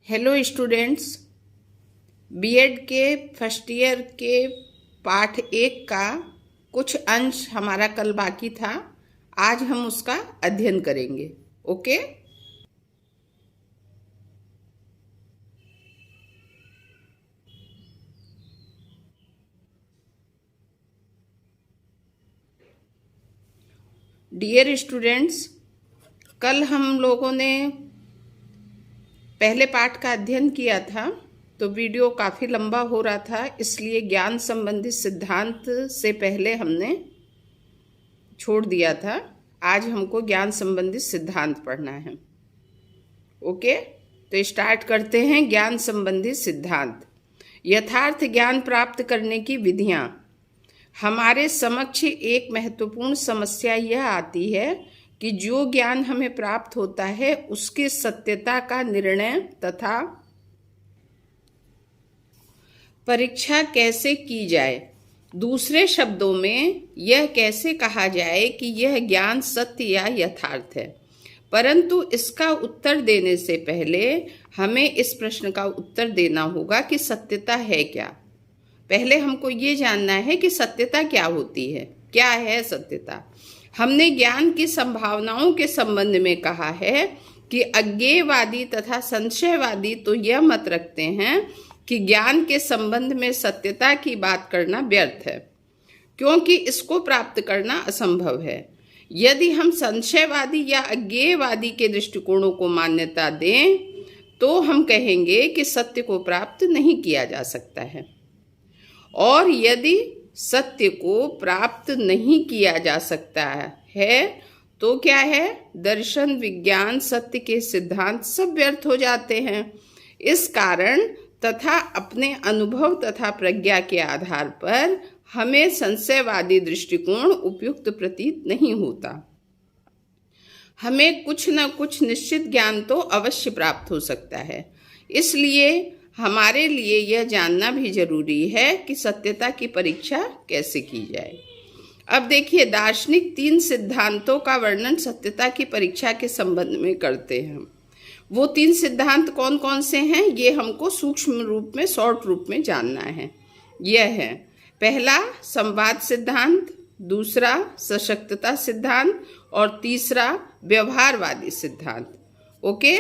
Hello students, BEd के first year के पाठ 1 का कुछ अंश हमारा कल बाकी था। आज हम उसका अध्ययन करेंगे। ओके, डियर स्टूडेंट्स, कल हम लोगों ने पहले पाठ का अध्ययन किया था, तो वीडियो काफ़ी लंबा हो रहा था, इसलिए ज्ञान संबंधी सिद्धांत से पहले हमने छोड़ दिया था। आज हमको ज्ञान संबंधी सिद्धांत पढ़ना है। ओके, तो स्टार्ट करते हैं। ज्ञान संबंधी सिद्धांत। यथार्थ ज्ञान प्राप्त करने की विधियां। हमारे समक्ष एक महत्वपूर्ण समस्या यह आती है कि जो ज्ञान हमें प्राप्त होता है उसकी सत्यता का निर्णय तथा परीक्षा कैसे की जाए। दूसरे शब्दों में यह कैसे कहा जाए कि यह ज्ञान सत्य या यथार्थ है। परंतु इसका उत्तर देने से पहले हमें इस प्रश्न का उत्तर देना होगा कि सत्यता है क्या। पहले हमको ये जानना है कि सत्यता क्या होती है, क्या है सत्यता। हमने ज्ञान की संभावनाओं के संबंध में कहा है कि अज्ञेयवादी तथा संशयवादी तो यह मत रखते हैं कि ज्ञान के संबंध में सत्यता की बात करना व्यर्थ है, क्योंकि इसको प्राप्त करना असंभव है। यदि हम संशयवादी या अज्ञेयवादी के दृष्टिकोणों को मान्यता दें तो हम कहेंगे कि सत्य को प्राप्त नहीं किया जा सकता है। और यदि सत्य को प्राप्त नहीं किया जा सकता है तो क्या है, दर्शन, विज्ञान, सत्य के सिद्धांत सब व्यर्थ हो जाते हैं। इस कारण तथा अपने अनुभव तथा प्रज्ञा के आधार पर हमें संशयवादी दृष्टिकोण उपयुक्त प्रतीत नहीं होता। हमें कुछ न कुछ निश्चित ज्ञान तो अवश्य प्राप्त हो सकता है। इसलिए हमारे लिए यह जानना भी जरूरी है कि सत्यता की परीक्षा कैसे की जाए। अब देखिए, दार्शनिक 3 सिद्धांतों का वर्णन सत्यता की परीक्षा के संबंध में करते हैं। वो 3 सिद्धांत कौन कौन से हैं, ये हमको सूक्ष्म रूप में, शॉर्ट रूप में जानना है। यह है, पहला संवाद सिद्धांत, दूसरा सशक्तता सिद्धांत और तीसरा व्यवहारवादी सिद्धांत। ओके,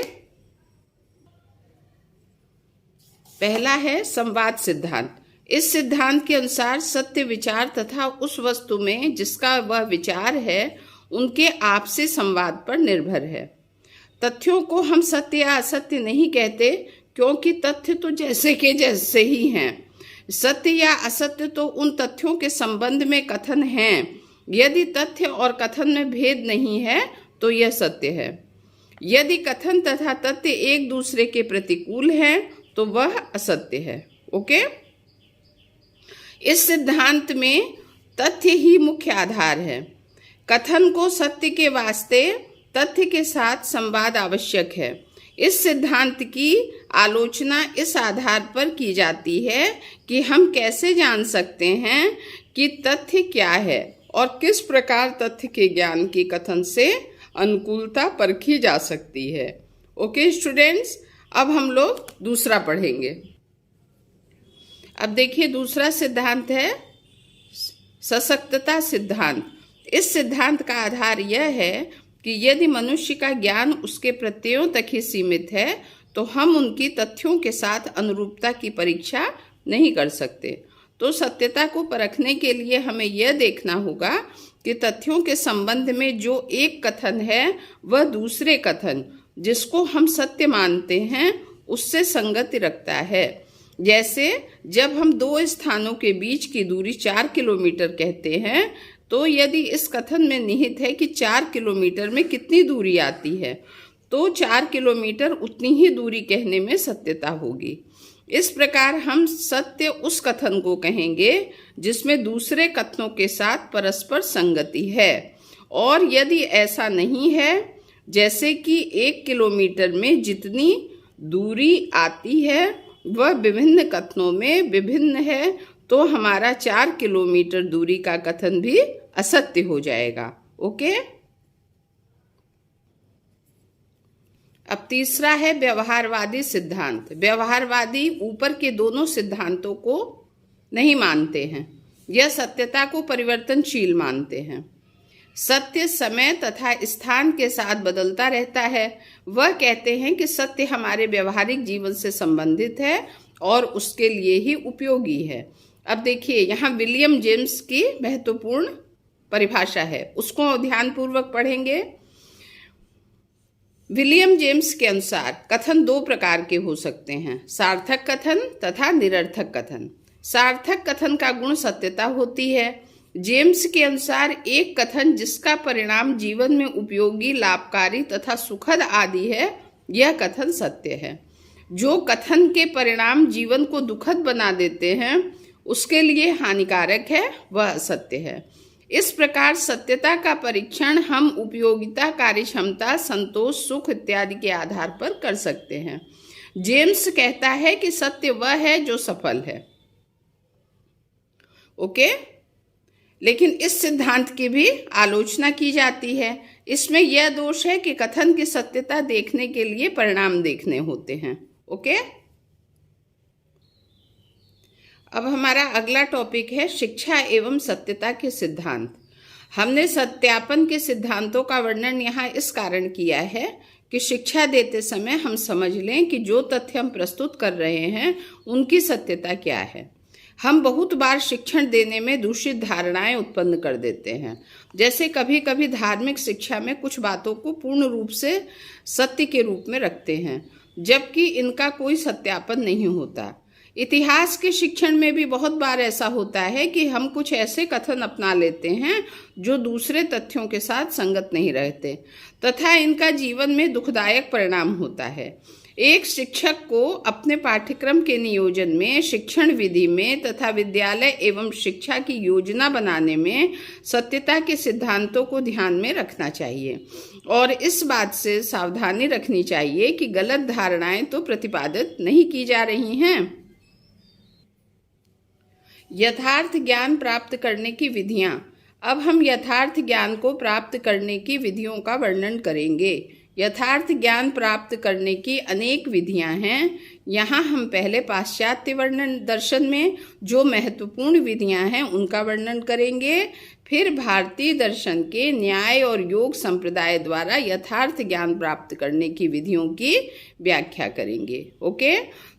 पहला है संवाद सिद्धांत। इस सिद्धांत के अनुसार सत्य विचार तथा उस वस्तु में जिसका वह विचार है उनके आपसी संवाद पर निर्भर है। तथ्यों को हम सत्य या असत्य नहीं कहते, क्योंकि तथ्य तो जैसे के जैसे ही हैं। सत्य या असत्य तो उन तथ्यों के संबंध में कथन हैं। यदि तथ्य और कथन में भेद नहीं है तो यह सत्य है। यदि कथन तथा तथ्य एक दूसरे के प्रतिकूल हैं तो वह असत्य है। ओके, इस सिद्धांत में तथ्य ही मुख्य आधार है। कथन को सत्य के वास्ते तथ्य के साथ संवाद आवश्यक है। इस सिद्धांत की आलोचना इस आधार पर की जाती है कि हम कैसे जान सकते हैं कि तथ्य क्या है और किस प्रकार तथ्य के ज्ञान की कथन से अनुकूलता परखी जा सकती है। ओके स्टूडेंट्स, अब हम लोग दूसरा पढ़ेंगे। अब देखिए, दूसरा सिद्धांत है सशक्तता सिद्धांत। इस सिद्धांत का आधार यह है कि यदि मनुष्य का ज्ञान उसके प्रत्ययों तक ही सीमित है तो हम उनकी तथ्यों के साथ अनुरूपता की परीक्षा नहीं कर सकते। तो सत्यता को परखने के लिए हमें यह देखना होगा कि तथ्यों के संबंध में जो एक कथन है वह दूसरे कथन जिसको हम सत्य मानते हैं उससे संगति रखता है। जैसे जब हम 2 स्थानों के बीच की दूरी 4 किलोमीटर कहते हैं तो यदि इस कथन में निहित है कि 4 किलोमीटर में कितनी दूरी आती है तो 4 किलोमीटर उतनी ही दूरी कहने में सत्यता होगी। इस प्रकार हम सत्य उस कथन को कहेंगे जिसमें दूसरे कथनों के साथ परस्पर संगति है। और यदि ऐसा नहीं है, जैसे कि 1 किलोमीटर में जितनी दूरी आती है वह विभिन्न कथनों में विभिन्न है, तो हमारा 4 किलोमीटर दूरी का कथन भी असत्य हो जाएगा। ओके, अब तीसरा है व्यवहारवादी सिद्धांत। व्यवहारवादी ऊपर के दोनों सिद्धांतों को नहीं मानते हैं, यह सत्यता को परिवर्तनशील मानते हैं। सत्य समय तथा स्थान के साथ बदलता रहता है। वह कहते हैं कि सत्य हमारे व्यवहारिक जीवन से संबंधित है और उसके लिए ही उपयोगी है। अब देखिए, यहाँ विलियम जेम्स की महत्वपूर्ण परिभाषा है, उसको ध्यानपूर्वक पढ़ेंगे। विलियम जेम्स के अनुसार कथन दो प्रकार के हो सकते हैं, सार्थक कथन तथा निरर्थक कथन। सार्थक कथन का गुण सत्यता होती है। जेम्स के अनुसार एक कथन जिसका परिणाम जीवन में उपयोगी, लाभकारी तथा सुखद आदि है, यह कथन सत्य है। जो कथन के परिणाम जीवन को दुखद बना देते हैं, उसके लिए हानिकारक है, वह असत्य है। इस प्रकार सत्यता का परीक्षण हम उपयोगिता, कार्यक्षमता, संतोष, सुख इत्यादि के आधार पर कर सकते हैं। जेम्स कहता है कि सत्य वह है जो सफल है। ओके, लेकिन इस सिद्धांत की भी आलोचना की जाती है। इसमें यह दोष है कि कथन की सत्यता देखने के लिए परिणाम देखने होते हैं। ओके, अब हमारा अगला टॉपिक है शिक्षा एवं सत्यता के सिद्धांत। हमने सत्यापन के सिद्धांतों का वर्णन यहाँ इस कारण किया है कि शिक्षा देते समय हम समझ लें कि जो तथ्य हम प्रस्तुत कर रहे हैं उनकी सत्यता क्या है। हम बहुत बार शिक्षण देने में दूषित धारणाएं उत्पन्न कर देते हैं। जैसे कभी कभी धार्मिक शिक्षा में कुछ बातों को पूर्ण रूप से सत्य के रूप में रखते हैं, जबकि इनका कोई सत्यापन नहीं होता। इतिहास के शिक्षण में भी बहुत बार ऐसा होता है कि हम कुछ ऐसे कथन अपना लेते हैं जो दूसरे तथ्यों के साथ संगत नहीं रहते तथा इनका जीवन में दुखदायक परिणाम होता है। एक शिक्षक को अपने पाठ्यक्रम के नियोजन में, शिक्षण विधि में तथा विद्यालय एवं शिक्षा की योजना बनाने में सत्यता के सिद्धांतों को ध्यान में रखना चाहिए और इस बात से सावधानी रखनी चाहिए कि गलत धारणाएं तो प्रतिपादित नहीं की जा रही हैं। यथार्थ ज्ञान प्राप्त करने की विधियां। अब हम यथार्थ ज्ञान को प्राप्त करने की विधियों का वर्णन करेंगे। यथार्थ ज्ञान प्राप्त करने की अनेक विधियां हैं। यहाँ हम पहले पाश्चात्य वर्णन दर्शन में जो महत्वपूर्ण विधियां हैं उनका वर्णन करेंगे, फिर भारतीय दर्शन के न्याय और योग संप्रदाय द्वारा यथार्थ ज्ञान प्राप्त करने की विधियों की व्याख्या करेंगे। ओके,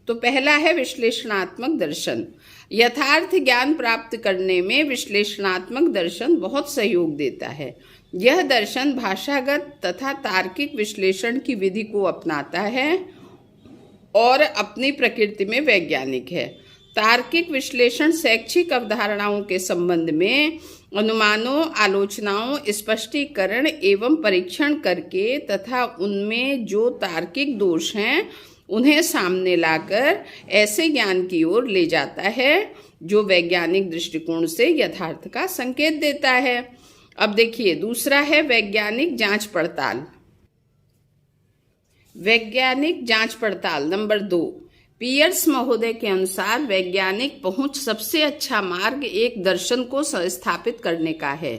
तो पहला है विश्लेषणात्मक दर्शन। यथार्थ ज्ञान प्राप्त करने में विश्लेषणात्मक दर्शन बहुत सहयोग देता है। यह दर्शन भाषागत तथा तार्किक विश्लेषण की विधि को अपनाता है और अपनी प्रकृति में वैज्ञानिक है। तार्किक विश्लेषण शैक्षिक अवधारणाओं के संबंध में अनुमानों, आलोचनाओं, स्पष्टीकरण एवं परीक्षण करके तथा उनमें जो तार्किक दोष हैं उन्हें सामने लाकर ऐसे ज्ञान की ओर ले जाता है जो वैज्ञानिक दृष्टिकोण से यथार्थ का संकेत देता है। अब देखिए, दूसरा है वैज्ञानिक जांच पड़ताल। वैज्ञानिक जांच पड़ताल नंबर 2। पियर्स महोदय के अनुसार वैज्ञानिक पहुंच सबसे अच्छा मार्ग एक दर्शन को स्थापित करने का है।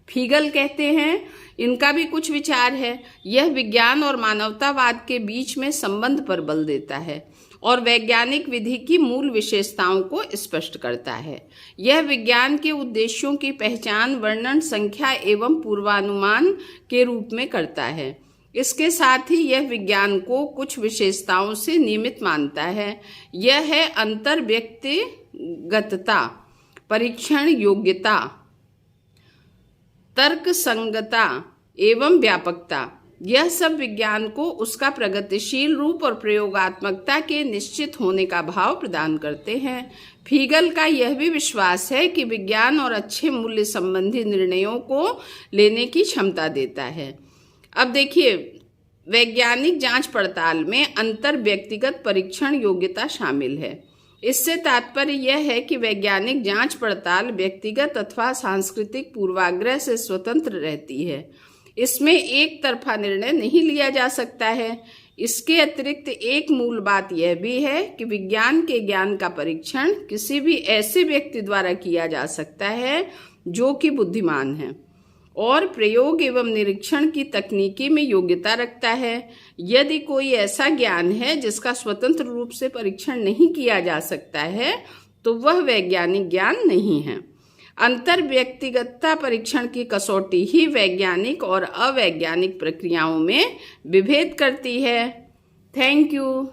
फीगल कहते हैं, इनका भी कुछ विचार है। यह विज्ञान और मानवतावाद के बीच में संबंध पर बल देता है और वैज्ञानिक विधि की मूल विशेषताओं को स्पष्ट करता है। यह विज्ञान के उद्देश्यों की पहचान, वर्णन, संख्या एवं पूर्वानुमान के रूप में करता है। इसके साथ ही यह विज्ञान को कुछ विशेषताओं से नियमित मानता है। यह है अंतर व्यक्तिगतता, परीक्षण योग्यता, तर्क संगता एवं व्यापकता। यह सब विज्ञान को उसका प्रगतिशील रूप और प्रयोगात्मकता के निश्चित होने का भाव प्रदान करते हैं। फीगल का यह भी विश्वास है कि विज्ञान और अच्छे मूल्य संबंधी निर्णयों को लेने की क्षमता देता है। अब देखिए, वैज्ञानिक जांच पड़ताल में अंतर व्यक्तिगत परीक्षण योग्यता शामिल है। इससे तात्पर्य यह है कि वैज्ञानिक जांच पड़ताल व्यक्तिगत अथवा सांस्कृतिक पूर्वाग्रह से स्वतंत्र रहती है। इसमें एक तरफा निर्णय नहीं लिया जा सकता है। इसके अतिरिक्त एक मूल बात यह भी है कि विज्ञान के ज्ञान का परीक्षण किसी भी ऐसे व्यक्ति द्वारा किया जा सकता है जो कि बुद्धिमान है और प्रयोग एवं निरीक्षण की तकनीकी में योग्यता रखता है। यदि कोई ऐसा ज्ञान है जिसका स्वतंत्र रूप से परीक्षण नहीं किया जा सकता है तो वह वैज्ञानिक ज्ञान नहीं है। अंतर व्यक्तिगतता परीक्षण की कसौटी ही वैज्ञानिक और अवैज्ञानिक प्रक्रियाओं में विभेद करती है। Thank you.